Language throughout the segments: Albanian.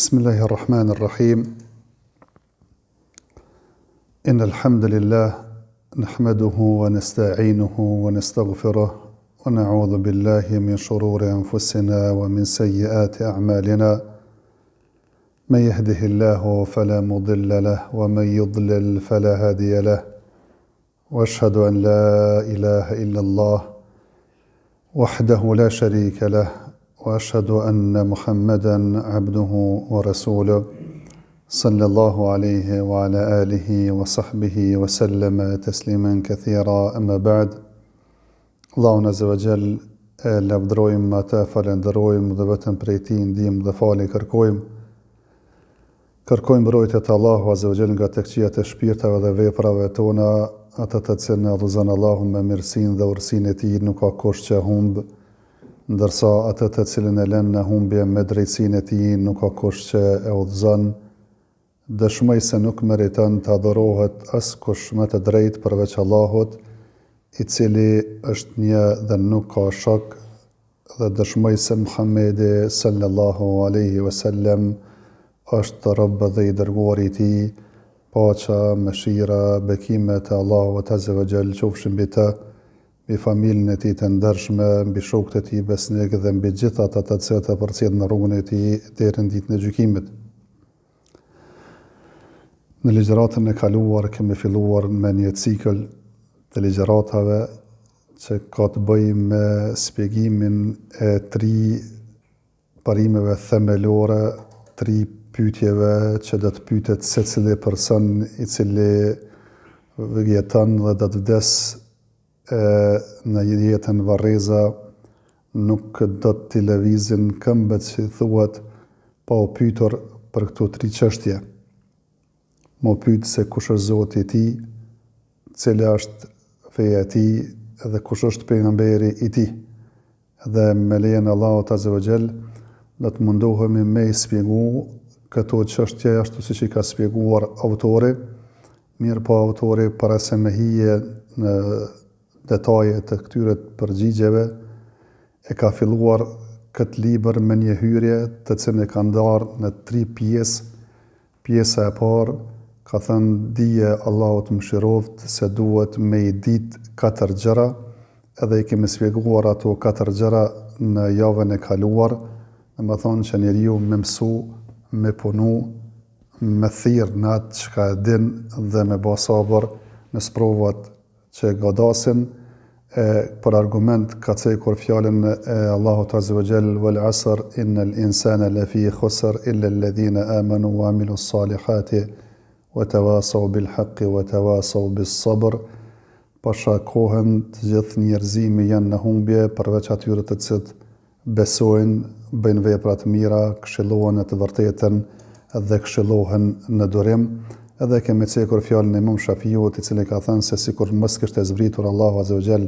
Bismillahirrahmanirrahim. Innal hamdalillah nahmaduhu wa nasta'inuhu wa nastaghfiruh wa na'udhu billahi min shururi anfusina wa min sayyiati a'malina. Man yahdihillahu fala mudilla lahu wa man yudlil fala hadiya lahu. Wa ashhadu an la ilaha illa Allah wahdahu la sharika lahu. وأشهد أن محمدًا عبده ورسوله صلى الله عليه وعلى آله وصحبه وسلم تسليما كثيرا أما بعد. Allahun Azza wa Jall lavdërojmë ata, falenderojmë dhe vetëm prej Tij ndihmë dhe falje kërkojmë. Kërkojmë mbrojtje të Allahu Azza wa Jall nga tekëqijat e shpirtave dhe veprave tona, ata të cilën e udhëzon Allahu me mirësinë dhe urësinë e Tij, nuk ka kush që humb. Ndërsa atë të cilën e lën në humbje me drejtsinë e Tij, nuk ka kush që e udhëzon. Dëshmoj se nuk meriton të adhurohet askush më të drejtë përveç Allahut, i cili është një dhe nuk ka shok, dhe dëshmoj se Muhamedi sallallahu alaihi wasallam është rob dhe i dërguari i Tij, paqja, mëshira, bekimet e Allahut Azza wa Jall qofshin mbi të, mbi familjen e Tij të ndershme, mbi shokët e Tij besnik dhe mbi gjithë ata të cilët e përcjellin në rrugën e Tij deri në ditën e gjykimit. Në ligjëratën e kaluar kemi filluar me një cikël të ligjëratave që ka të bëjë me shpjegimin e 3 parimeve themelore, 3 pyetjeve që do të pyetet secili person i cili jeton dhe do të vdes në jetën varreza, nuk do të lëvizin këmbët që thuhet pa u pyetur për këto 3 çështje. Më pyet se kush është Zoti i tij, cila është feja e tij dhe kush është pejgamberi i tij. Dhe me lejen e Allahut Azza wa Jall do të mundohemi me i shpjegu këto çështje ashtu siç i ka shpjeguar autori, mirë po autori para se me hije në detaje të këtyre përgjigjeve, e ka filluar këtë libër me një hyrje të cilën e ka ndarë në 3 pjesë. Pjesa e parë ka thënë dije Allahut mëshiroft se duhet me i ditë 4 gjëra, edhe i kemi shpjeguar ato 4 gjëra në javën e kaluar, dhe më thonë që njeriu me mësu, me punu, me thirr në atë çka e din dhe me bë sabër në sprovat që godasin. Për argument ka cekur fjalën e Allahut Azza wa Jall wal asr innal insana lafi khusr illa alladhina amanu wa amilus salihati wa tawasaw bil haqqi wa tawasaw bis sabr. Pasha kohën të gjithë njerëzimi janë në humbje përveç atyre të cilët besojnë, bëjnë vepra të mira, këshillohen në të vërtetën dhe këshillohen në durim. Edhe kemi cekur fjalën e Imam Shafiut, i cili ka thënë se sikur mos kishte zbritur Allahu Azza wa Jall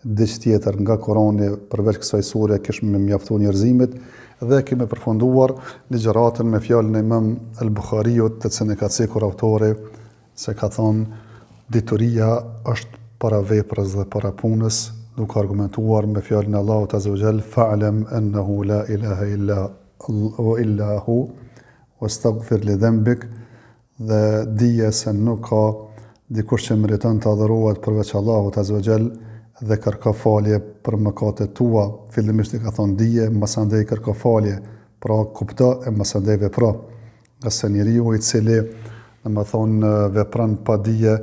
diçka tjetër nga Kurani përveç kësaj sure, kishte më mjaftuar njerëzimit. Dhe kemi përfunduar ligjëratën me fjalën e Imam al-Bukhariut, të cilën e ka cekur autori, se ka thënë dituria është para veprës dhe para punës, duke argumentuar me fjalën e Allahut Azza wa Jall fa'lam annahu la ilaha illa hu wastaghfir li dhanbik, dhe dije se nuk ka dikush që meriton të adhurohet përveç Allahut Azza wa Jall dhe kërko falje për mëkatet tua. Fillimisht i ka thonë dije, mas andej kërko falje, pra kupto e mas andej vepro. Nga se njeriu i cili vepron pa dije,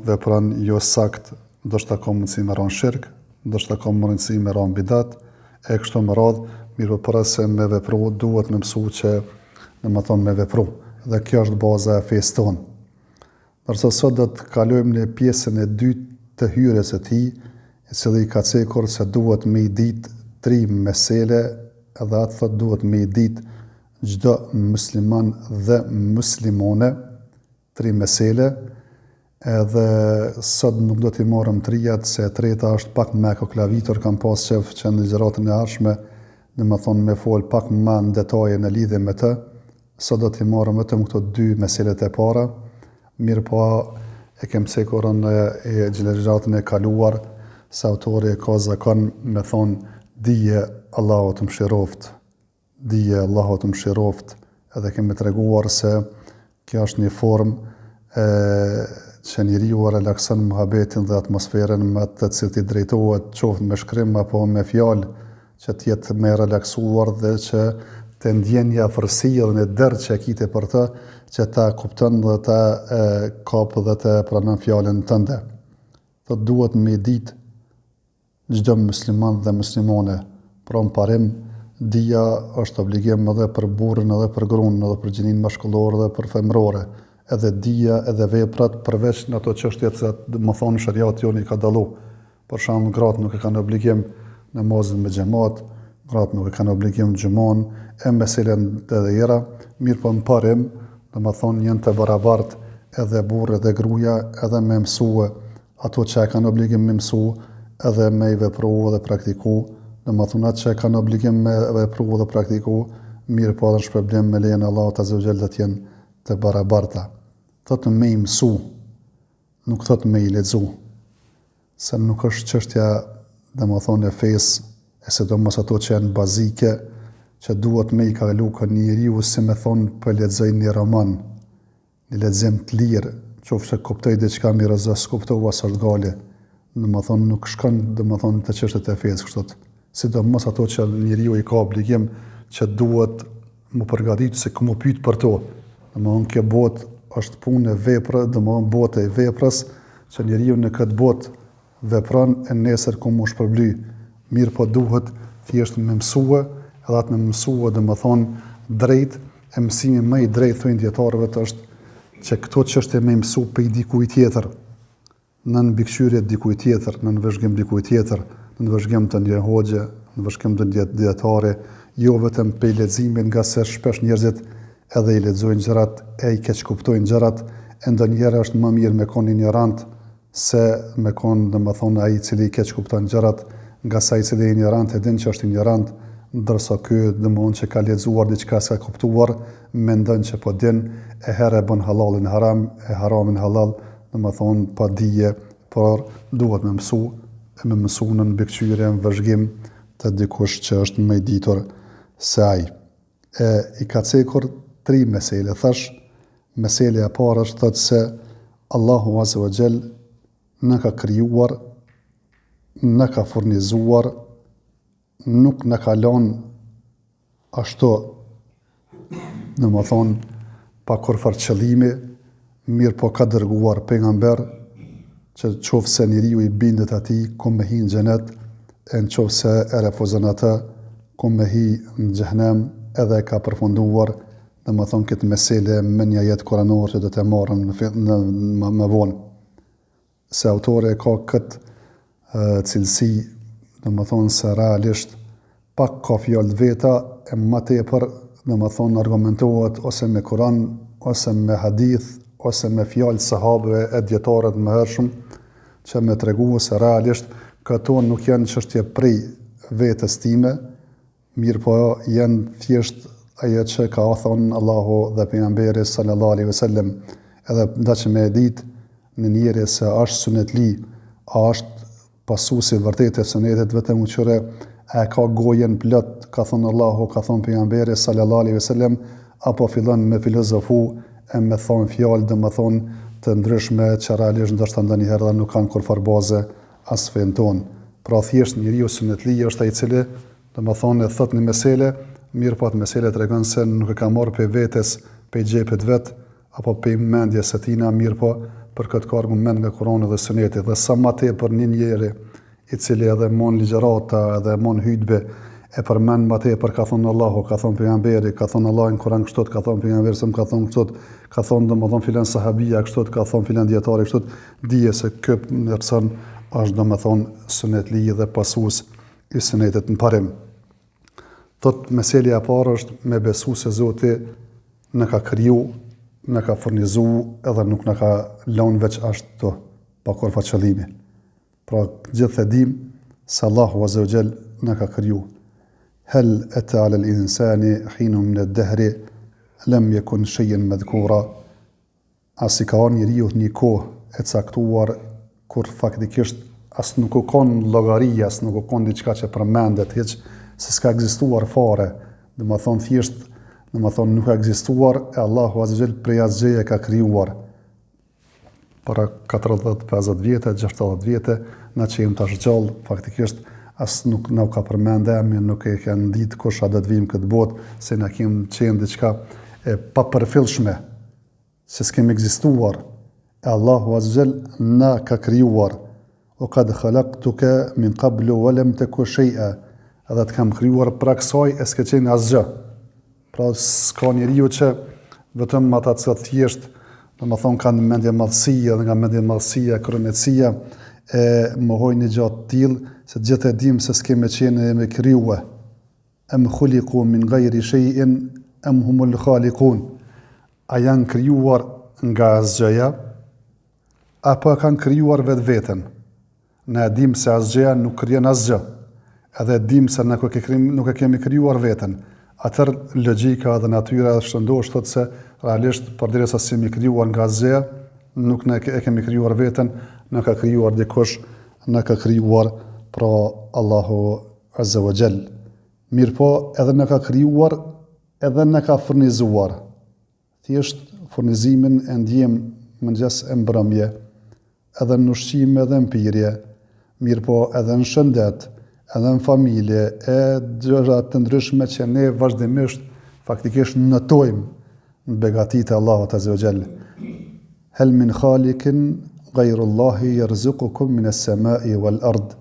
vepron jo sakt, ndoshta ka mundësi me ran shirk, ndoshta ka mundësi me ran bidat, e kështu me radhë, mirë para se me vepru duhet me mësu që me vepru. Dhe kjo është baza e fesë tonë. Ndërsa sot do të kalojmë në pjesën e dytë të hyrjes së tij, i cili ka cekur se duhet me i ditë 3 mesele, edhe atë thot duhet me i ditë çdo musliman dhe muslimane 3 mesele, edhe sot nuk do t'i marrëm 3, se e treta është pak më koklavitur, kam pas qef që në ligjëratën e ardhshme, me fol pak më në detaje në lidhje me të. Sot do t'i marrëm vetëm këto 2 meselet e para, mirë po e kem cekurën e ligjëratën e kaluar, se autori ka zakon me thonë dije Allahut mëshiroft, dije Allahut mëshiroft, edhe kemi treguar se kjo është një formë që njeriu relakson muhabetin dhe atmosferën me të cilët i drejtohet qoftë me shkrim apo me fjalë, që të jetë më relaksuar dhe që të ndjenja afërsia dhe derë që e kite për të, që ta kupton dhe ta kapë dhe të pranon fjalën tënde. Të duhet me ditë çdo musliman dhe muslimane, pra në parim, dija është obligim edhe për burrin, edhe për gruan, edhe për gjinin mashkullor dhe për femrore, edhe dija edhe veprat përveç në ato çështjet që më thonë shariati joni ka dallu. Për shembull, gratë nuk e kanë obligim namazin me xhamat, gratë nuk e kanë obligim xhamon, e meselen edhe tjera, mirë po në parim, domethënë janë të barabartë edhe burri dhe gruaja, edhe me mësue ato që e kanë obligim me mësu, edhe me i vepru dhe praktiku, domethënë ato që e kanë obligim me vepru dhe praktiku, mirë po edhe në shpërblim me lejen e Allahut azza wa jall të jenë të barabarta. Thotë me i mësu, nuk thotë me i lexu, se nuk është çështja domethënë e fesë, e sidomos ato që janë bazike, që duhet me i kalu ka njeriu si me thonë për lexoj një roman, një lexim të lirë, qoftë kuptoj diçka mirëzo, s'kuptova s'është gale, domethënë nuk shkon domethënë të çështjet e fesë kështu. Sidomos ato që njeriu i ka obligim që duhet mu përgatitur se ku mu pyet për to. Domethënë kjo botë është punë e veprës, domethënë botë e veprës, që njeriu në këtë botë vepron e nesër ku mu shpërbly. Mirë po duhet thjesht me mësue, edhe atë me mësue domethënë drejt, e mësimi më i drejtë thonë dietarëve është që këto çështje me mësu për dikujt tjetër, në mbikëqyrje dikujt tjetër, në vëzhgim dikujt tjetër, në vëzhgim të një hoxhe, në vëzhgim të një dietare, jo vetëm për leximin, nga se shpesh njerëzit edhe i lexojnë gjërat, e i keq kuptojnë gjërat, e ndonjëherë është më mirë me kon ignorant se me kon domethënë ai i cili i keq kupton gjërat, nga sa i cili i ignorant e din që është ignorant, ndërsa ky domethënë që ka lexuar diçka s'ka kuptuar, mendon që po din, e herë bën halalin haram, e haramin halal, domethënë pa dije, por duhet me mësu, e me mësu në mbikëqyrje, në vëzhgim të dikush që është më i ditur se ai. I ka cekur 3 mesele, thash, mesele e parë është thotë se Allahu azza wa jall na ka krijuar, na ka furnizuar, nuk na ka lënë ashtu, domethënë pa kurfar qëllimi, mirë po ka dërguar pejgamber që qofse njeriu i bindet atij ku me hi në xhenet, e në qofse e refuzon atë ku me hi në xhenem, edhe ka përfunduar domethënë këtë mesele me një ajet kuranor që do të marrëm më vonë. Se autori ka këtë cilësi, domethënë se realisht pak ka fjalë veta e më tepër domethënë argumentohet ose me Kur'an, ose me hadith, ose me fjalë sahabëve e dietarëve më hershëm, që me tregu se realisht këto nuk janë çështje prej vetes time, mirë po janë thjesht ajo që ka thënë Allahu dhe pejgamberi sallallahu alaihi wasallam, edhe ndaqë me ditë në njëri se është sunetli, a është pasuesi vërtet e sunetit vetëm qëre e ka gojen plot, ka thënë Allahu, ka thënë pejgamberi sallallahu alaihi wasallam, apo fillon me filozofu e me thonë fjalë domethënë të ndryshme që realisht ndoshta ndonjëherë nuk kanë kurfar baze as fen tonë. Pra thjesht njeriu sunetli është ai i cili domethënë e thot në mesele, mirë po atë mesele tregon se nuk e ka marrë pe vetes, pe xhepet vet, apo pe mendjes së tina, mirë po për këtë ka argument nga Kurani dhe Suneti, dhe sa më tepër një njeri i cili edhe mon ligjërata, edhe mon hutbe, e përmend më tepër ka thënë Allahu, ka thënë pejgamberi, ka thënë Allahu në Kur'an kështu, ka thënë pejgamberi ka thënë kështu, ka thënë domethënë filan sahabia kështu, ka thënë filan dietari kështu, dije se ky person është domethënë sunetli dhe pasues i sunetit në parim. Thot meselja e parë është me besu se Zoti na ka kriju, na ka furnizu, edhe nuk na ka lënë veç ashtu pa kurrë qëllimi. Pra gjithë e dim se Allahu azza wa jall na ka kriju. Hel ata ala al-insani hinun min ad-dahri lam yakun shay'an madhkura. As i ka njeriu një kohë e caktuar kur faktikisht as nuk u kon llogari, as nuk u kon diçka që përmendet hiç, se s'ka ekzistuar fare. Domethënë thjesht Domethënë nuk ka ekzistuar e Allahu Azza wa Jall prej asgjëje ka krijuar. Para 40-50 vjetë, 60 vjetë, na që jem tash gjallë, faktikisht as nuk na ka përmend emrin, nuk e kanë ditë kush a do të vijmë këtë botë, se na kem qenë diçka e papërfillshme, se s'kem ekzistuar. E Allahu Azza wa Jall na ka krijuar. O qad khalaqtuka min qablu wa lam taku shay'a. Edhe të kam krijuar pra kësaj e s'ke qenë asgjë. Pra s'ka njeriu që vetëm ata që thjesht domethënë kanë mendje madhësia dhe nga mendje madhësia, kërëmetësia e mohojnë një gjatë tillë se gjithë e dim se s'keme qenë me krijuar. Am khuliqu min ghayri shay'in am humul khaliqun. A janë krijuar nga asgjëja apo kanë krijuar vetveten? Ne e dim se asgjëja nuk krijon asgjë. Edhe dim se nuk e kemi krijuar veten. Atëherë logjika dhe natyra shëndosh thotë se realisht përderisa s'jemi krijuar nga asgjë, nuk ne e kemi krijuar veten, na ka krijuar dikush, na ka krijuar pra Allahu Azza wa Jall. Mirpo edhe na ka krijuar, edhe na ka furnizuar. Thjesht furnizimin e ndjem mëngjes e mbrëmje, edhe në ushqim edhe në pirje, mirpo edhe në shëndet, edhe në familje, e gjëra të ndryshme që ne vazhdimisht faktikisht notojmë në begatitë e Allahut Azza wa Jall. Hal min khaliqin ghayru Allahi yarzuqukum min as-sama'i wal ard.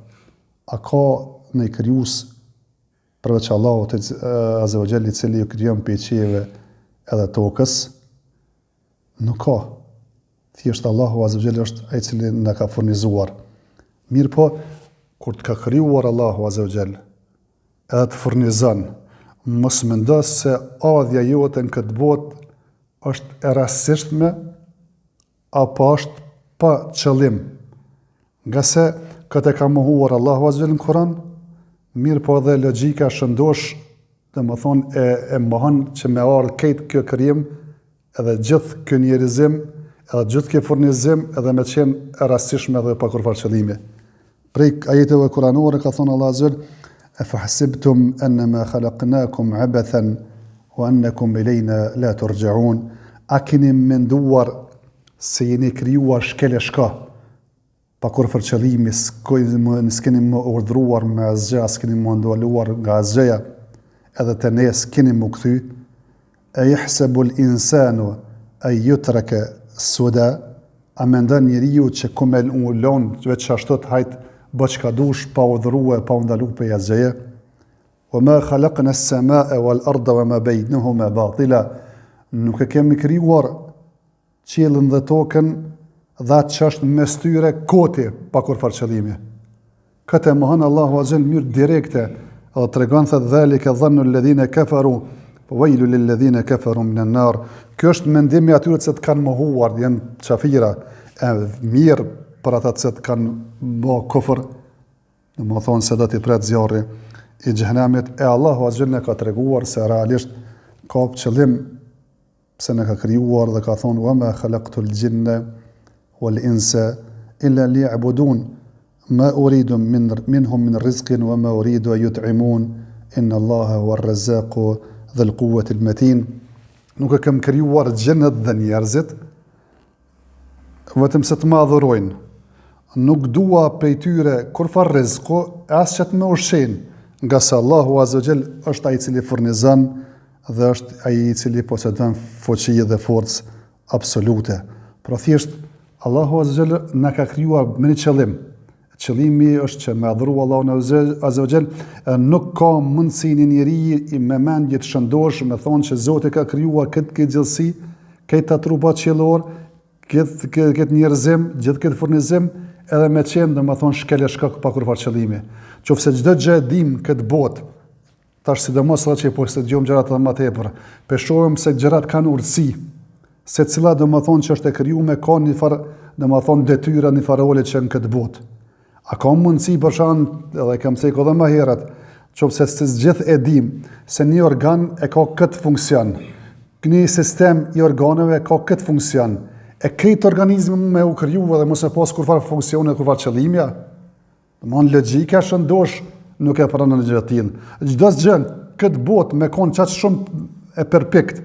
A ka në krijues përveç Allahut Azza wa Jall i cili ju krijon prej qiellive edhe tokës? Nuk ka. Thjesht Allahu Azza wa Jall është ai i cili na ka furnizuar. Mirpo kur të ka krijuar Allahu Azza wa Jall edhe të furnizon, mos mendo se ardhja jote në këtë botë është e rastësishme apo është pa qëllim. Nga se këtë e ka mohuar Allahu Azza wa Jall në Kur'an, mirë po edhe logjika shëndosh, domethënë e mohon që me ardhë këtë kjo krijim, edhe gjithë kjo njerëzim, edhe gjithë kjo furnizim, edhe me qenë e rastësishme dhe pa kurfar qëllimi. Prej ajeteve kuranore ka thonë Allah Azza wa Jall: "Afahsibtum annama khalaqnakum abathan wa annakum ilayna la turja'un." A keni menduar se jeni krijuar shkeleshka, pa kurfar qëllimi, s'keni më urdhëruar me asgjë, s'keni më ndaluar nga asgjëja, edhe te ne s'keni më kthy? A yahsabu al-insanu an yutraka suda? A mendon njeriu që kumel ulon veç ashtu të hajt bëçka dush, pa udhërua, pa ndalu për asgjëje? Wa ma khalaqna as-samaa wal arda wa ma baynahuma batila. Nuk e kemi krijuar qiellin dhe tokën dhe atë që është mes tyre koti pa kurfar qëllimi. Këtë e mohon Allahu Azza wa Jall mirë direkte, dhe tregon se dhalika dhannu alladhina kafaru wailu lil ladhina kafaru minan nar. Kjo është mendimi atyre që kanë mohuar, janë qafira, e mirë për ata që kanë bë kufër, domethënë se do t'i pret zjarri i xhenemit. E Allahu Azza wa Jall ka treguar se realisht ka qëllim pse na ka krijuar dhe ka thonë: "Wa ma khalaqtul jinna wal insa illa liya'budun ma uridu minhum min rizqin wa ma uridu an yut'imun inna Allaha huwa ar-razzaqu dhul quwwati al-matin." Nuk e kam krijuar xhennet dhe njerëzit vetëm se të më adhurojnë. Nuk dua prej tyre kurfar rreziku, as që të më ushqejnë, nga se Allahu Azza wa Jall është ai i cili furnizon dhe është ai i cili posedon fuqi dhe forcë absolute. Por thjesht Allahu Azza wa Jall na ka krijuar me një qëllim. Qëllimi është që me adhuru Allahun Azza wa Jall, nuk ka mundësi një njeri me mendje të shëndosh me thonë që Zoti ka krijuar këtë gjallësi, këtë trupa qiellor, këtë njerëzim, gjithë këtë furnizim, edhe me qenë domethënë shkeleshka pa kurfar qëllimi. Qofse çdo gjë e dim këtë botë, tash sidomos edhe që po studiojmë gjërat më të tepër, shohim se gjërat kanë urtësi, se cila domethënë që është e krijuar ka një farë domethënë detyra, një farë role që në këtë botë. A ka mundësi për shkak, edhe kam thënë edhe më herët, qofse se gjithë e dim se një organ e ka këtë funksion, një sistem i organeve ka këtë funksion, e këtë organizmi me u kriju dhe mos e pas kurfar funksione, kurfar qëllimja, domethënë logjika shëndosh nuk e pranon gjë të tillë. Çdo gjë këtë botë me kon çaq shumë e perfekt,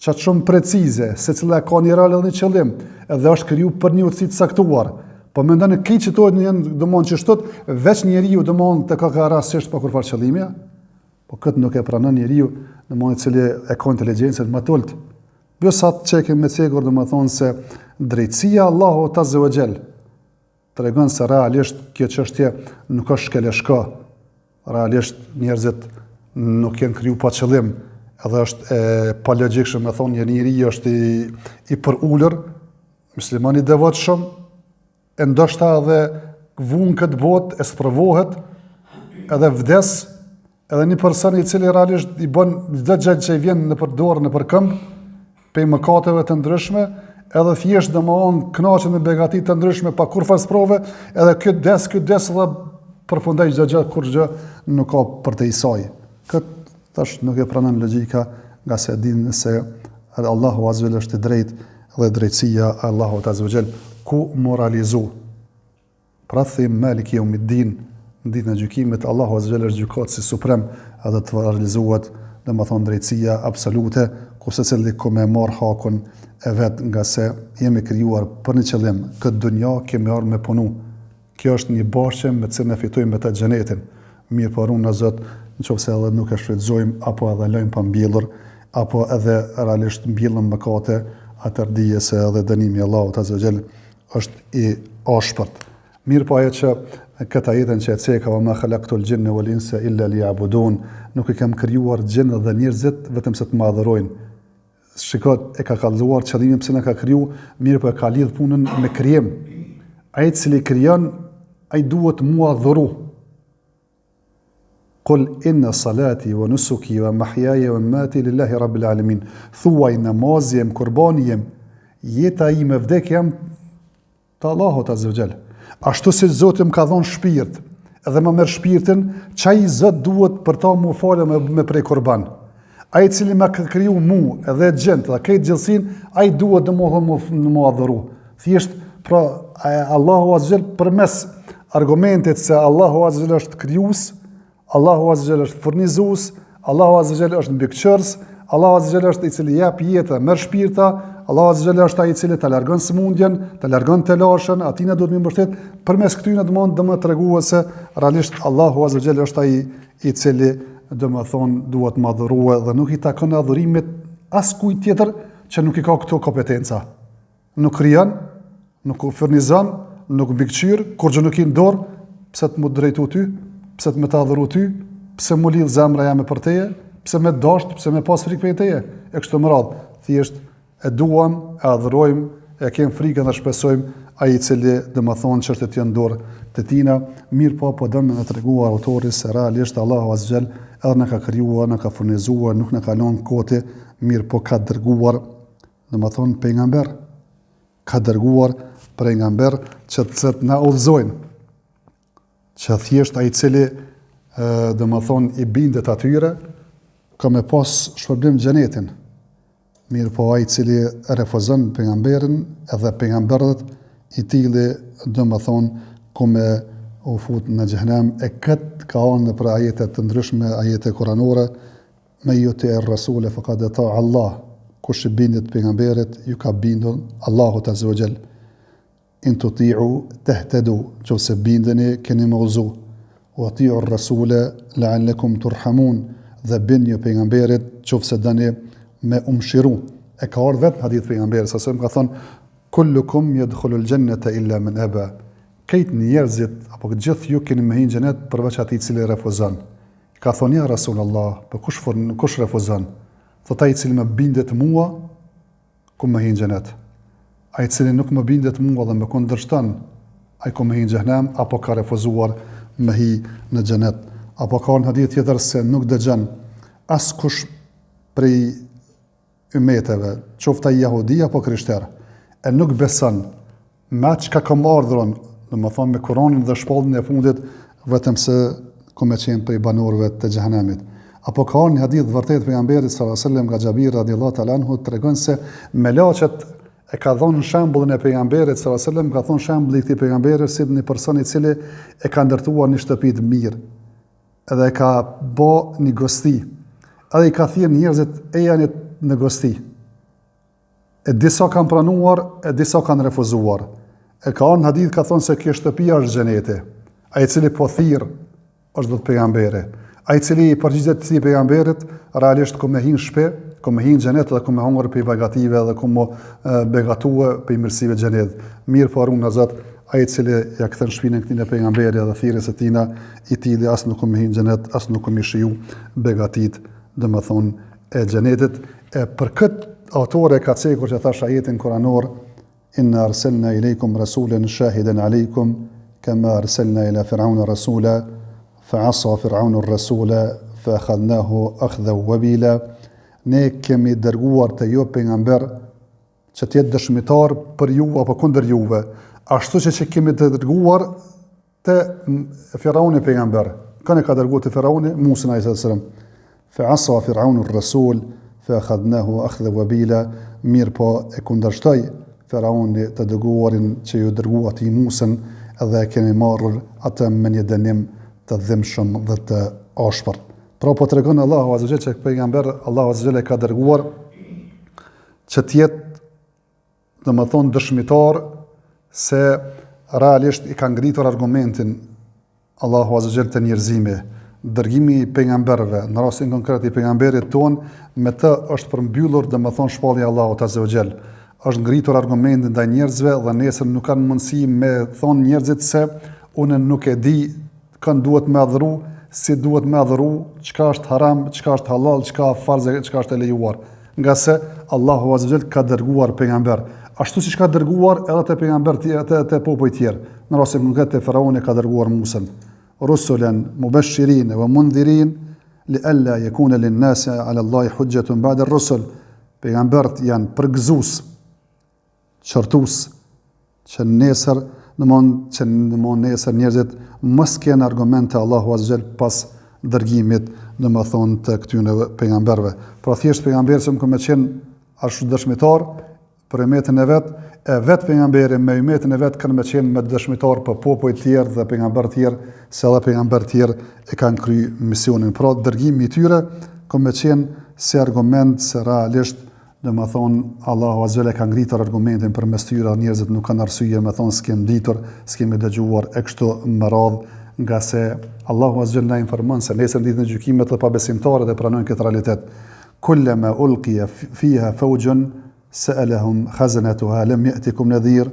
qatë shumë precize, se cila ka një rol edhe një qëllim, edhe është kriju për një urtësi të saktuar. Po mendoni këtë që to janë domon që shtot veç njeriu domon të ka rastisht pa kurfar qëllimi, po këtë nuk e pranon njeriu domon I cili e ka inteligjencën më të ulët. Jo sa të çekim me cegur domethënë se drejtësia Allahu Azza wa Jall tregon se realisht kjo çështje nuk është shkeleshka. Realisht njerëzit nuk janë kriju pa qëllim, edhe është e pa logjikshëm me thonë një njeri është I përulur, muslimani I devotshëm, e ndoshta edhe vun këtë botë, e sprovohet, edhe vdes, edhe një person I cili realisht I bën çdo gjë që I vjen nëpër dorë, nëpër këmbë, prej mëkateve të ndryshme, edhe thjesht domthon kënaqet me begati të ndryshme pa kurfar sprove, edhe ky des edhe përfundoi çdo gjë, kur gjë nuk ka për të I saj. Këtë tash nuk e pranon logjika, nga se din se Allahu Azza wa Jalla është I drejtë dhe drejtësia e Allahut Azza wa Jalla ku moralizu. Pra thim Maliki Yawmiddin, në ditën e gjykimit Allahu Azza wa Jalla është gjykatësi suprem, edhe të realizohet domethënë drejtësia absolute, ku secili ku më marr hakun e vet, nga se jemi krijuar për një qëllim, këtë dunja kemi ardhur me punu. Kjo është një bashkë me të cilën ne fitojmë me të xhenetin. Mirë po runë Zot, nëse edhe nuk e shfrytëzojmë apo edhe lëjmë pa mbjellur, apo edhe realisht mbjellëm mëkate, atëherë dije se edhe dënimi I Allahut Azza wa Jall është I ashpërt. Mirë po ajo që këtë ajetën që e ceka wa ma khalaqtul jinna wal insa illa liya'budun, nuk I kam krijuar gjinët dhe njerëzit vetëm se të më adhurojnë. Shikoj, e ka kallëzuar qëllimin pse na ka kriju, mirë po e ka lidh punën me krijim. Ai I cili krijon, ai duhet mu adhuru. Qul inna salati wa nusuki wa mahyaya wa mamati lillahi rabbil alamin. Thuaj namazi jem, kurbani jem, jeta ime, vdekja jam të Allahut Azza wa Jall. Ashtu si Zoti më ka dhënë shpirt, edhe më merr shpirtin, çai Zot duhet për ta më falë me prej kurban. Ai I cili më ka kriju mu edhe gjend, dhe këtë gjallësinë, ai duhet domosdoshmë më adhuru. Thjesht pra Allahu Azza wa Jall përmes argumentit se Allahu Azza wa Jall është krijues, Allahu Azza wa Jall është furnizues, Allahu Azza wa Jall është mbikëqyrës, Allahu Azza wa Jall është I cili jep jetë, merr shpirta, Allahu Azza wa Jall është ai I cili ta largon sëmundjen, ta largon të lashën, atina duhet më mbështet. Përmes këtyre domethënë treguar se realisht Allahu Azza wa Jall është ai I cili domethënë duhet më adhuruar dhe nuk I takon adhurimit askujt tjetër që nuk I ka këto kompetenca. Nuk krijon, nuk furnizon, nuk mbikëqyr, kur gjë nuk I në dorë, pse të më drejtu ty, pse të më të adhuru ty, pse më lidh zemra jame për teje, pse me dasht, pse me pas frikë për teje, e kështu më radhë. Thjesht e duam, e adhurojmë, e kem frikën dhe shpresojmë ai I cili domethënë çështjet janë dorë të tina, mirë po dëmë në treguar autori se realisht Allahu Azza wa Jall edhe na ka krijuar, na ka furnizuar, nuk na ka lënë kote, mirë po ka dërguar domethënë pejgamber. Ka dërguar pejgamber që të na udhëzojnë, që thjesht ai I cili domethënë I bindet atyre ka me pas shpërblim xhenetin. Mirë po ai I cili refuzon pejgamberin edhe pejgamberët I tillë domethënë ku me u fut në xhenem, e këtë ka ardhur për ajete të ndryshme, ajete kuranore, me yuti ar-rasul faqad ata Allah. Kush I bindet pejgamberit, ju ka bindur Allahu Azza wa Jall. In tuti'u tahtadu, nëse bindeni keni më udhëzu. Wa ati'u ar-rasul la'allakum turhamun, dhe bindni pejgamberit nëse dëni me umshiru. E ka ardhur vetë hadith pejgamberit sa ka thonë kullukum yadkhulul jannata illa man aba. Këtë njerëzit apo gjithë ju keni me hyrë në xhenet përveç atij I cili refuzon. Ka thonë ja Rasulullah, po kush refuzon? Thot ai I cili më bindet mua, ku më hyrë në xhenet. Ai I cili nuk më bindet mua dhe më kundërshton, ai ku më hyrë në xhenem apo ka refuzuar me hyrë në xhenet. Apo ka në hadith tjetër se nuk dëgjon askush prej ymmeteve, qoftë ai jehudi apo krishter, e nuk beson me çka ka ardhur, domethënë me Kur'anin dhe shpalljen e fundit, vetëm se ku me qenë prej banorëve të xhenemit. Apo ka një hadith vërtet pejgamberit sallallahu alajhi wasallam nga Xhabir radhiyallahu ta'ala anhu tregon se melaçet e ka dhënë shembullin e pejgamberit sallallahu alajhi wasallam, ka thonë shembulli I këtij pejgamberi si një person I cili e ka ndërtuar një shtëpi të mirë, edhe e ka bë një gosti, edhe i ka thirrë njerëzit e janë në gosti. E disa kanë pranuar, e disa kanë refuzuar. E ka ardhur në hadith ka thonë se kjo shtëpia është xheneti. Ai i cili po thirr është do të pejgamberi. Ai i cili i përgjigjet si pejgamberit, realisht ku me hin shpe, ku me hin xhenet dhe ku me hunger për begative dhe ku me begatue për mirësive xhenet. Mirë po rrugë në Zot, ai i cili ja kthen shpinën këtij pejgamberit dhe thirrjes së tina, i tili as nuk me hin xhenet, as nuk me shiju begatit, domethënë e xhenetit. E për këtë autore ka cekur që thash ajetin kuranor, inna arsalna ilaykum rasulan shahidan alaykum kama arsalna ila fir'auna rasula fa'asa fir'aunu ar-rasula fa'akhadnahu akhdhan wabila. Ne kemi dërguar te ju pejgamber që të jetë dëshmitar për ju apo kundër juve, ashtu që kemi dërguar te Firauni pejgamber. Këne ka dërguar te Firauni Musa alayhis salam. Fa'asa fir'aunu ar-rasul fa'akhadnahu akhdhan wabila. Mirë po e kundërshtoi Firauni të dërguarin që ju dërgua ti Musën dhe kemi marrur atë me një dënim të dhimbshëm dhe të ashpër. Pra po tregon Allahu Azza wa Jalla që pejgamber Allahu Azza wa Jalla ka dërguar që të jetë domethënë dëshmitar se realisht i ka ngritur argumentin Allahu Azza wa Jalla të njerëzimi. Dërgimi i pejgamberëve, në rastin konkret i pejgamberit ton, me të është përmbyllur domethënë shpallja e Allahut Azza wa Jalla. Është ngritur argumentin ndaj njerëzve dhe nesër nuk kanë mundësi me thonë njerëzit se unë nuk e di kënd duhet me adhuru, si duhet me adhuru, çka është haram, çka është halal, çka farz, çka është e lejuar. Nga se Allahu Azza wa Jalla ka dërguar pejgamber. Ashtu siç ka dërguar edhe te pejgamber te popujt tjerë. Në rastin konkret te Faraoni ka dërguar Musën. Rusulan mubashirin wa mundhirin li alla yakuna lin-nasi 'ala Allahi hujjatun ba'da ar-rusul. Pejgambert janë përgëzues, qërtus, që nesër njerëzit mos kenë argumente Allahu Azza wa Jalla pas dërgimit, domethënë të këtyre pejgamberëve. Pra thjesht pejgamberi që më qenë ashtu dëshmitar për umetin e vet pejgamberi me umetin e vet kanë më qenë me dëshmitar për popujt tjerë dhe pejgamberë tjerë, se edhe pejgamberë tjerë e kanë kryer misionin. Pra dërgimi i tyre ka më qenë si argument se realisht domethënë Allahu Azza wa Jalla ka ngritur argumentin përmes tyre, njerëzit nuk kanë arsye me thonë s'kem ditur, s'kem dëgjuar e kështu me radhë, nga se Allahu Azza wa Jalla na informon se nesër ditën e gjykimit të pabesimtarët e pranojnë këtë realitet. Kullama ulqiya fiha fawjun sa'alahum khazanatuha lam ya'tikum nadhir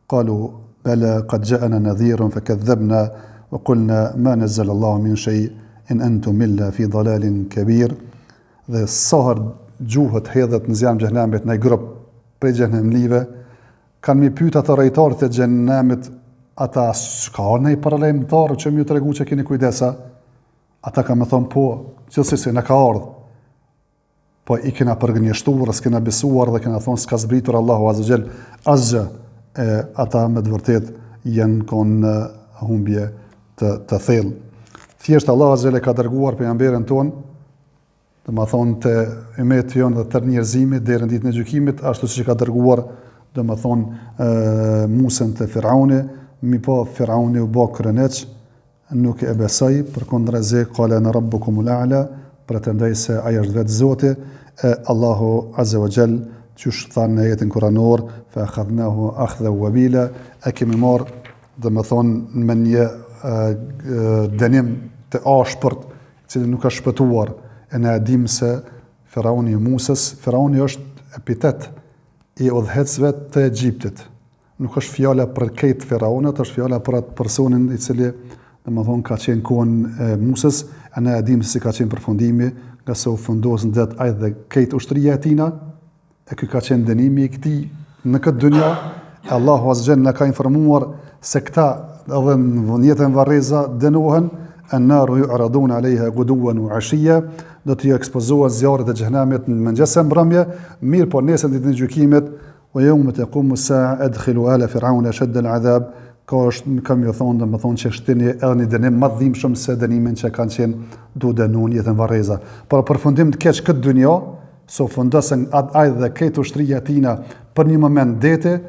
qalu bala qad ja'ana nadhirun fakadhabna wa qulna ma nazzala Allahu min shay in antum illa fi dalalin kabir. Dhe sahar gjuhët hedhet në zjarrin e xhenemit në grup prej xhenemlive, kanë mi pyet ata rejtarët e xhenemit, ata s'ka në i paralajmëtar që më ju tregu që keni kujdesa? Ata kanë më thonë po, gjithsesi na ka ardhur. Po i kena përgënjeshtuar, s'kena besuar dhe kena thonë s'ka zbritur Allahu Azza wa Jalla asgjë. Ata me të vërtet janë në humbje të thellë. Thjesht Allahu Azza wa Jalla ka dërguar pejgamberin ton, domethënë te umeti jon dhe tërë njerëzimit deri në ditën e gjykimit, ashtu siç ka dërguar domethënë Musën te Firauni, mi po Firauni u bë kreneç, nuk e besoi, përkundrazi qala ana rabbukumul a'la, pretendoi se ai është vetë Zoti. Allahu Azza wa Jall qysh thanë në ajetin kuranor, fa akhadnahu akhdhan wabila, e kemi marrë domethënë me një dënim të ashpërt, i cili nuk ka shpëtuar. E ne dim se Firauni i Musës, Firauni është epitet i udhëhecësve të Egjiptit. Nuk është fjala për këtë Firaunët, është fjala për atë personin i cili domethënë ka qenë kohën e Musës, e ne dim se si ka qenë përfundimi, nga se u fundos në det ai dhe këtë ushtria e tina, e ky ka qenë dënimi i këtij në këtë dynja. Allahu Azza wa Jalla na ka informuar se këta edhe në jetën varreza dënohen, an-naru yu'raduna 'alayha ghuduwan wa 'ashiyya, do të ekspozohen zjarret e xhenemit në mëngjes e mbrëmje, mirë po nesër ditën e gjykimit, wa yawma taqumu as-sa'a adkhilu ala fir'auna ashadda al-'adhab, kam ju thonë domethënë që shtini edhe një dënim më të dhimbshëm se dënimin që kanë qenë duhet dënuar jetën varreza. Por përfundim të keq këtë dynjë, so fundosen ai dhe këtë ushtria e tina për një moment dete,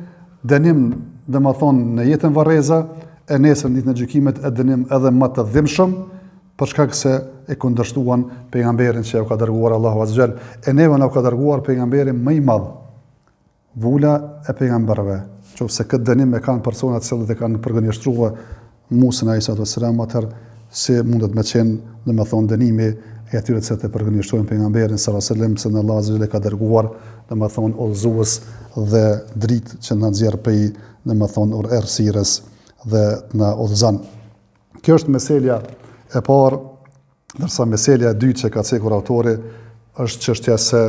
dënim domethënë në jetën varreza, e nesër ditën e gjykimit e dënim edhe më të dhimbshëm, për shkak se e kundërshtuan pejgamberin që u ka dërguar Allahu Azza wa Jall. E neve na ka dërguar pejgamberin më i madh, vula e pejgamberëve. Qofse këtë dënim e kanë personat të cilët e kanë përgënjeshtruar Musën alayhi salatu wassalam, atëherë si mundet me qenë, domethënë dënimi e atyre që të përgënjeshtrojnë pejgamberin sallallahu alaihi wasallam, se në Allahu Azza wa Jall ka dërguar domethënë udhëzues dhe dritë që na nxjerr prej domethënë errësirës dhe na udhëzon. Kjo është meselja e parë, ndërsa meselja e dytë që ka cekur autori është çështja se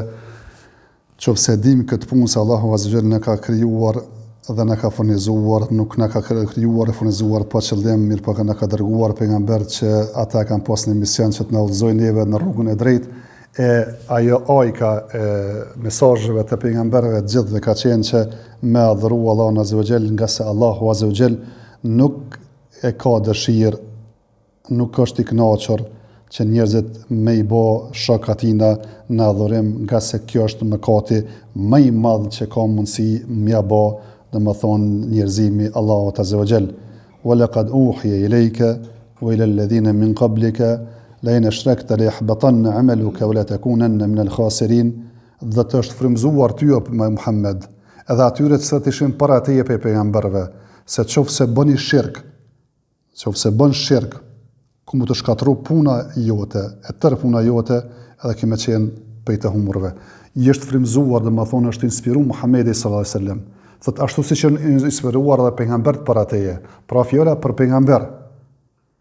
qofse dim këtë punë se Allahu Azza wa Jall na ka krijuar dhe na ka furnizuar, nuk na ka krijuar e furnizuar pa qëllim, mirë po na ka dërguar pejgamber që ata kanë pasur një mision që të na udhëzojnë neve në rrugën e drejtë. E ajo ajka e mesazheve të pejgamberëve të gjithëve ka qenë që me adhuru Allahun Azza wa Jall, nga se Allahu Azza wa Jall nuk e ka dëshirë, nuk është i kënaqur që njerëzit me i bë shok atina në adhurim, nga se kjo është mëkati më i madh që ka mundësi m'ia bë, domethënë njerëzimi Allahut Azza wa Jall. Wa laqad uhiya ilayka wa ila alladhina min qablika la in ashrakta la yahbatanna 'amaluka wa la takunanna min al-khasirin. Dhe të është frymzuar ty o Muhammed, edhe atyre që të ishin para teje pe pejgamberëve, se qofse bëni shirk, qofse bën shirk, ku mu të shkatru puna jote, e tërë puna jote, edhe kime qenë prej të humurve. I është frymzuar, dhe më thonë, është inspiru Muhammedi sallallahu alaihi wasallam. Thot ashtu si që inspiruar edhe pejgambert para teje, pra fjolla për pejgamber.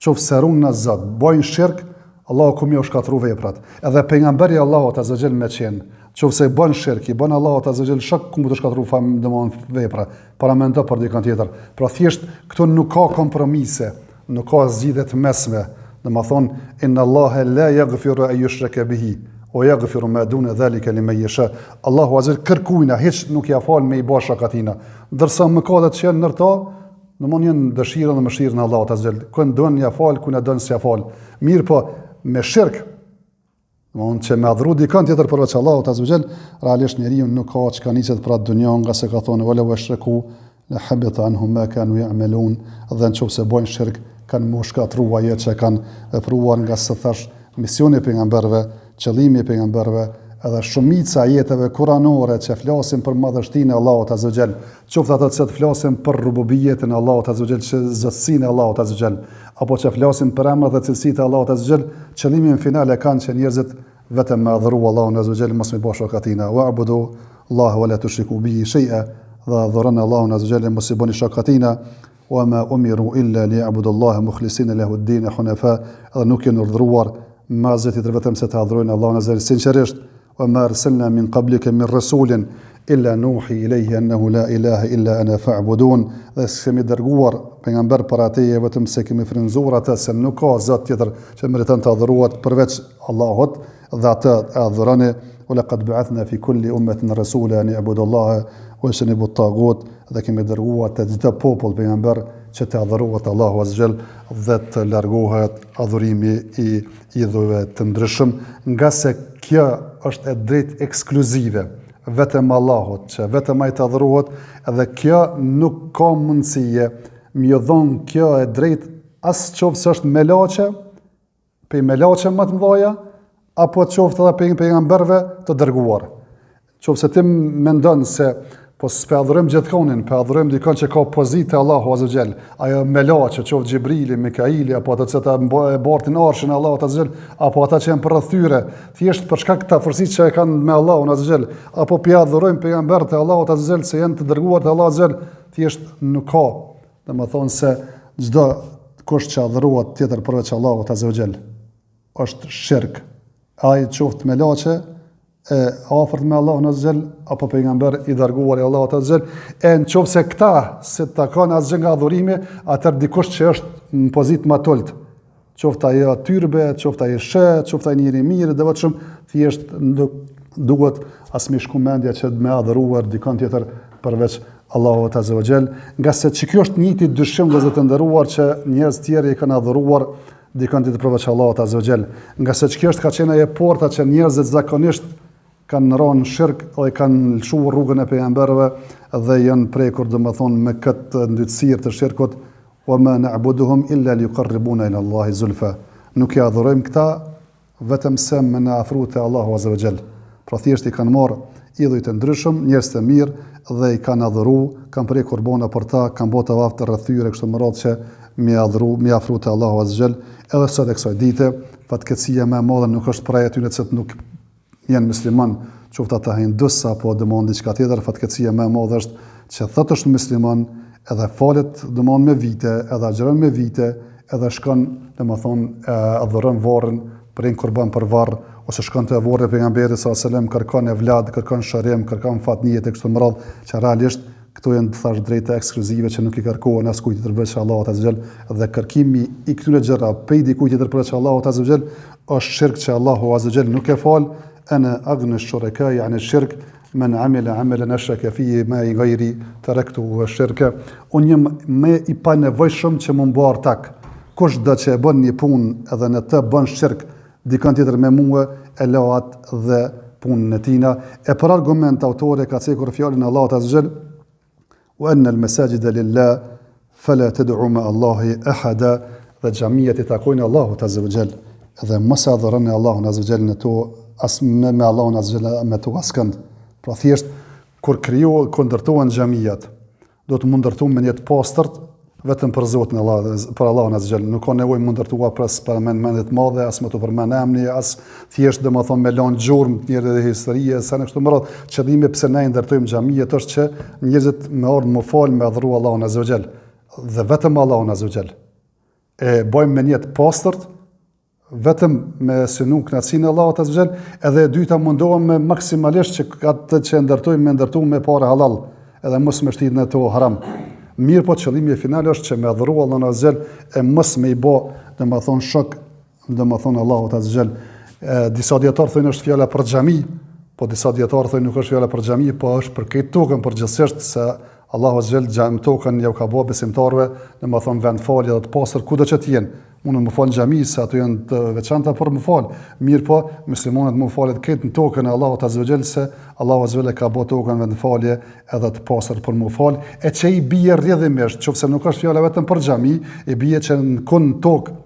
Qofse runë në zot, bojnë shirk, Allahu ku mi u shkatru veprat. Edhe pejgamberi Allahut Azza wa Jall me qenë, qofse bën shirk, i bën Allahut Azza wa Jall shok, ku mu të shkatru vepra, para mendo për dikën tjetër. Pra thjesht këtu nuk ka kompromise, nuk ka zgjidhje të mesme. Domethënë inna Allaha la yaghfiru an yushraka bihi wa yaghfiru ma duna dhalika liman yasha. Allahu Azza wa Jall kërkujna hiç nuk ja fal me i bash shakatina. Ndërsa mëkatet që janë ndërto, domthonë janë dëshirën dhe mëshirën e Allahut Azza wa Jall. Ku don ja fal, ku na don s'ja fal. Mirë po me shirk, domthonë që me adhuru dikën tjetër përveç Allahut Azza wa Jall, realisht njeriu nuk ka çka niset për atë dunjë, nga se ka thonë wala washraku la habita anhum ma kanu ya'malun. Dhe nëse bojnë shirk, kanë më shkatruar ajo që kanë vepruar, nga se thash misioni i pejgamberëve, qëllimi i pejgamberëve, edhe shumica jetëve kuranore që flasin për madhështinë e Allahut Azza wa Jall, qoftë ato që flasin për rububiyetin e Allahut Azza wa Jall, zotësinë e Allahut Azza wa Jall, apo që flasin për emrat dhe cilësitë e Allahut Azza wa Jall, qëllimin final e kanë që njerëzit vetëm me adhuru Allahun Azza wa Jall, mos me bësh shirkatina. Wa'budu Allaha wa la tushriku bihi shay'a. Dhe adhuroni Allahun Azza wa Jall, mos i bëni shirkatina. Wa ma umiru illa liya'budu Allaha mukhlisina lahu ad-din hunafa. Dhe nuk janë urdhëruar ma zëtit vetëm se të adhurojnë Allahun Azza wa Jall sinqerisht. Wa ma arsalna min qablika min rasulin illa nuhi ilayhi annahu la ilaha illa ana fa'budun. Dhe kemi dërguar pejgamber para teje vetëm se kemi frymzuar atë se nuk ka zot tjetër që meriton të adhurohet përveç Allahut, dhe atë e adhuroni. Wa laqad ba'athna fi kulli ummatin rasula an ya'budu Allaha wa yajtanibu at-taghut. Dhe kemi dërguar të çdo popull pejgamber që të adhurohet Allahu Azza wa Jall dhe të largohet adhurimi i idhujve të ndryshëm, nga se kjo është e drejtë ekskluzive vetëm Allahut, që vetëm ai të adhurohet, edhe kjo nuk ka mundësie më dhon kjo e drejtë as qoftë është me laçe, pe melaçe më të mëdha, apo qoftë edhe pe pejgamberëve të dërguar. Qoftë ti mendon se po s'pe adhurojmë gjithkonin, pe adhurojmë dikon që ka pozitë Allahu Azza wa Jall, ajo melaçe, qoftë Xhibrili, Mikaili, apo ata që ta bartin arshin e Allahut Azza wa Jall, apo ata që janë për rrethyre, thjesht për shkak të afërsisë që e kanë me Allahun Azza wa Jall, apo pi adhurojmë pejgamberët e Allahut Azza wa Jall se janë të dërguar te Allahu Azza wa Jall, thjesht nuk ka. Domethënë se çdo kush që adhurohet tjetër përveç Allahut Azza wa Jall është shirk. Ai qoftë melaçe e afërt me Allahun Azza wa Jall, apo pejgamber i dërguar i Allahut Azza wa Jall, e nëse këta se ta kanë asgjë nga adhurimi, atëherë dikush që është në pozitë më të ulët, qoftë ai tyrbe, qoftë ai shë, qoftë ai njëri mirë, devotshëm, thjesht duhet as më shkumendja që me adhuruar dikon tjetër përveç Allahut Azza wa Jall, nga se kjo është njëti dyshim dhe të nderuar që njerëz tjerë i kanë adhuruar dikon tjetër përveç Allahut Azza wa Jall, nga se kjo është ka qenë ajo porta që njerëzit zakonisht kanë rënë shirk dhe kanë lëshuar rrugën e pejgamberëve dhe janë prekur domethënë me këtë ndytësirë të shirkut. Wa ma na'buduhum illa liqarribuna ila Allahi zulfa. nuk i adhurojmë këta vetëm se me na afru te Allahu Azza wa Jall. Pra thjesht i kanë marrë idhuj të ndryshëm, njerëz të mirë dhe i kanë adhuru, kanë prej kurbana për ta, kanë bërë tavaf të rrethyre kështu më radhë që mi afru te Allahu Azza wa Jall. Edhe sot e kësaj dite, fatkeqësia më e madhe nuk është prej atyre që nuk janë musliman, qoftë ata hindus apo domon diçka tjetër, fatkeqësia më e madhe është që thotë është musliman, edhe falet domon me vite, edhe agjeron me vite, edhe shkon domethën adhuron varrin, prin kurban për varr, ose shkon te varri pejgamberit sallallahu alajhi wasallam, kërkon evlad, kërkon sharim, kërkon fatnije tek kështu më radh, që realisht këto janë të thash drejta ekskluzive që nuk i kërkohen as kujt tjetër veç Allahut azza wajal, dhe kërkimi i këtyre gjëra pej dikujt tjetër përveç Allahut azza wajal është shirk që Allahu azza wajal nuk e fal. Ana aghna ash-shuraka yani ash-shirk man amila amalan ashraka fihi ma ghayri taraktuhu ash-shirka. Unë jam më i panevojshëm që më mbar tak. Kush do që e bën një punë edhe në të bën shirk dikon tjetër me mua, e laat dhe punën e tina. E për argument autori ka cekur fjalën e Allahut azza wajal wa anna al-masajida lillah fala tad'u ma Allahi ahada, dhe xhamiat i takojnë Allahut azza wajal, dhe mos e adhuroni Allahun azza wajal në to as me Allahun azza wajal me to askënd. Pra thjesht kur ndërtohen xhamiat, do të mund ndërtohen me një të pastërt vetëm për Zotin Allah, për Allahun azza wajal. Nuk ka nevojë mund ndërtuar për mendje të madhe, as me të përmend emri, as thjesht domethënë me lënë gjurmë të njerëzve dhe historie, sa në kështu më radh. Qëllimi pse ne ndërtojmë xhamiet është që njerëzit me ardh më fal me adhuru Allahun azza wajal, dhe vetëm Allahun azza wajal. E bëjmë me një të pastërt, vetëm me synu kënaqësinë e Allahut azza wajal, edhe e dyta mundohem me maksimalisht që atë që ndërtojmë me parë halal, edhe mos me shtit në to haram. Mirë po qëllimi final është që me adhuru Allahun azza wajal e mos me i bë domethënë shok domethënë Allahut azza wajal. Disa dietar thonë është fjala për xhami, po disa dietar thonë nuk është fjala për xhami, po është për këtë tokën përgjithsisht, se Allahu azza wajal xham tokën ja ka bë besimtarëve domethënë vend falje dhe të pastër kudo që të jenë. Unë më fal xhami se ato janë të veçanta për më fal. Mirë po, muslimanët më falet këtë në tokën e Allahut azza wajal, se Allahu azza wajal ka bë tokën vend falje edhe të pastër për më fal, e që i bie rrjedhimisht, nëse nuk është fjala vetëm për xhami, i bie që në tokë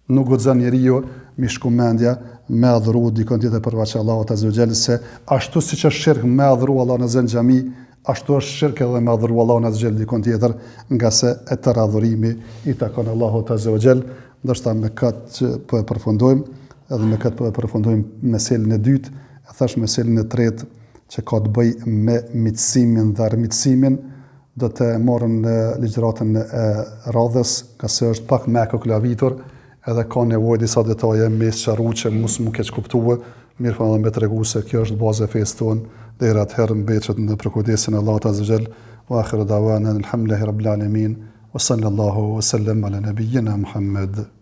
nuk guxon njeriu mi shku mendja me adhuru dikon tjetër përveç Allahut azza wajal, se ashtu siç është shirk me adhuru Allahun azza wajal xhami, ashtu është shirk edhe me adhuru Allahun azza wajal dikon tjetër, nga se e tërë adhurimi i takon Allahut azza wajal. Ndoshta me këtë që po e përfundojmë, edhe me këtë po e përfundojmë meselën e dytë, e thash meselën e tretë që ka të bëjë me miqësimin dhe armiqësimin, do të marrëm në ligjëratën e radhës, ka se është pak më e koklavitur, edhe ka nevojë disa detaje me sqaruar që mos më keq kuptuar. Mirë po me tregu se kjo është baza e fesë tonë, deri atëherë mbetet në përkujdesin e Allahut azza wajal. Wa akhiru da'wana alhamdulillahi rabbil alamin wa sallallahu wa sallam ala nabiyyina Muhammad.